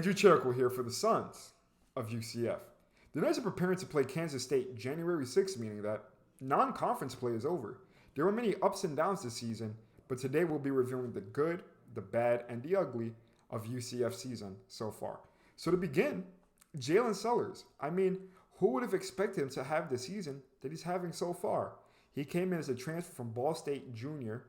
Andrew Cherico here for the Sons of UCF. The Knights are preparing to play Kansas State January 6th, meaning that non-conference play is over. There were many ups and downs this season, but today we'll be reviewing the good, the bad, and the ugly of UCF season so far. So to begin, Jalen Sellers. Who would have expected him to have the season that he's having so far? He came in as a transfer from Ball State Junior,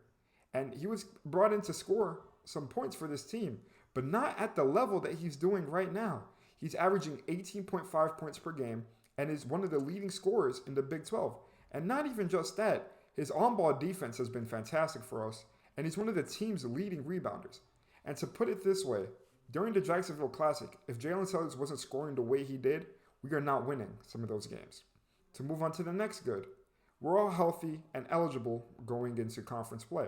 and he was brought in to score some points for this team, but not at the level that he's doing right now. He's averaging 18.5 points per game and is one of the leading scorers in the Big 12. And not even just that, his on-ball defense has been fantastic for us, and he's one of the team's leading rebounders. And to put it this way, during the Jacksonville Classic, if Jalen Sellers wasn't scoring the way he did, we are not winning some of those games. To move on to the next good, we're all healthy and eligible going into conference play.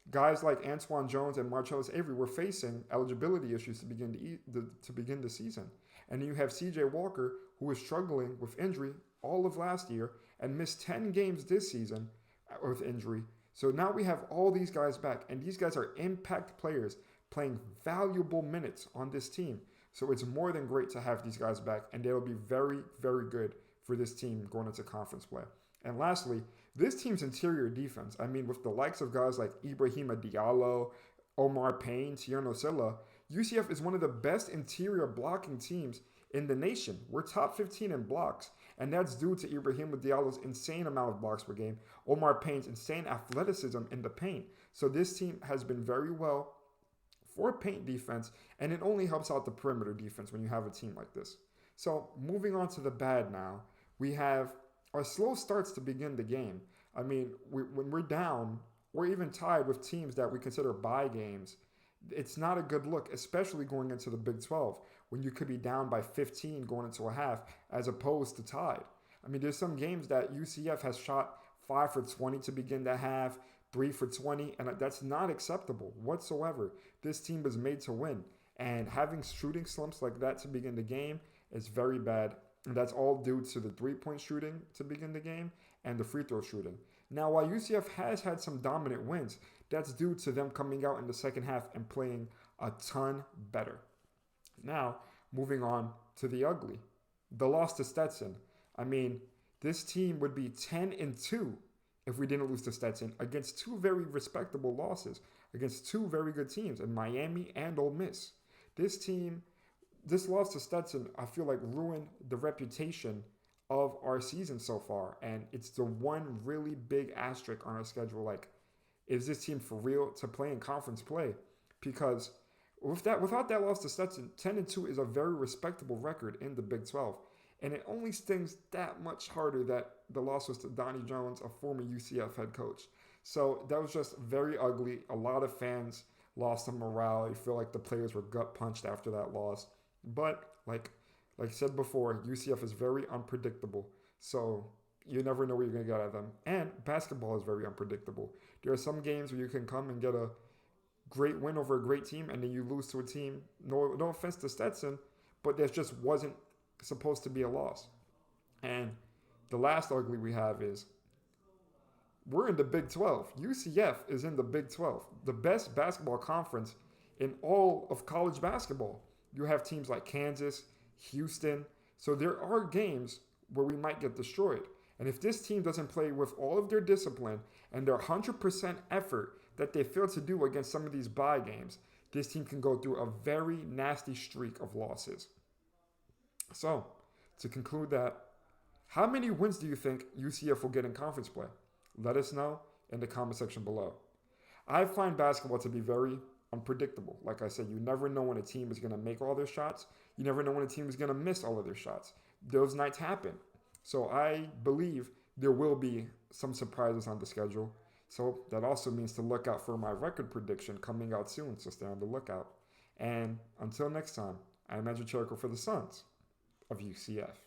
Guys like Antoine Jones and Marcellus Avery were facing eligibility issues to begin the season. And then you have CJ Walker, who was struggling with injury all of last year and missed 10 games this season with injury. So now we have all these guys back, and these guys are impact players playing valuable minutes on this team. So it's more than great to have these guys back, and they'll be very, very good for this team going into conference play. And lastly, this team's interior defense, with the likes of guys like Ibrahima Diallo, Omar Payne, Tierno Silla, UCF is one of the best interior blocking teams in the nation. We're top 15 in blocks, and that's due to Ibrahima Diallo's insane amount of blocks per game, Omar Payne's insane athleticism in the paint. So this team has been very well for paint defense, and it only helps out the perimeter defense when you have a team like this. So moving on to the bad now, we have our slow starts to begin the game. When we're down or even tied with teams that we consider bye games, it's not a good look, especially going into the Big 12 when you could be down by 15 going into a half as opposed to tied. There's some games that UCF has shot 5 for 20 to begin the half, 3 for 20, and that's not acceptable whatsoever. This team was made to win, and having shooting slumps like that to begin the game is very bad. And that's all due to the three-point shooting to begin the game and the free throw shooting. Now, while UCF has had some dominant wins, that's due to them coming out in the second half and playing a ton better. Now, moving on to the ugly. The loss to Stetson. This team would be 10-2 if we didn't lose to Stetson against two very respectable losses, against two very good teams in Miami and Ole Miss. This loss to Stetson, I feel like, ruined the reputation of our season so far. And it's the one really big asterisk on our schedule. Like, is this team for real to play in conference play? Because without that loss to Stetson, 10-2 is a very respectable record in the Big 12. And it only stings that much harder that the loss was to Donnie Jones, a former UCF head coach. So that was just very ugly. A lot of fans lost some morale. I feel like the players were gut punched after that loss. But like I said before, UCF is very unpredictable. So you never know what you're going to get out of them. And basketball is very unpredictable. There are some games where you can come and get a great win over a great team, and then you lose to a team. No offense to Stetson, but there just wasn't supposed to be a loss. And the last ugly we have is we're in the Big 12. UCF is in the Big 12, the best basketball conference in all of college basketball. You have teams like Kansas, Houston. So there are games where we might get destroyed. And if this team doesn't play with all of their discipline and their 100% effort that they fail to do against some of these bye games, this team can go through a very nasty streak of losses. So, to conclude that, how many wins do you think UCF will get in conference play? Let us know in the comment section below. I find basketball to be very unpredictable. Like I said, you never know when a team is going to make all their shots. You never know when a team is going to miss all of their shots. Those nights happen. So I believe there will be some surprises on the schedule. So that also means to look out for my record prediction coming out soon. So stay on the lookout. And until next time, I'm Andrew Cherico for the Sons of UCF.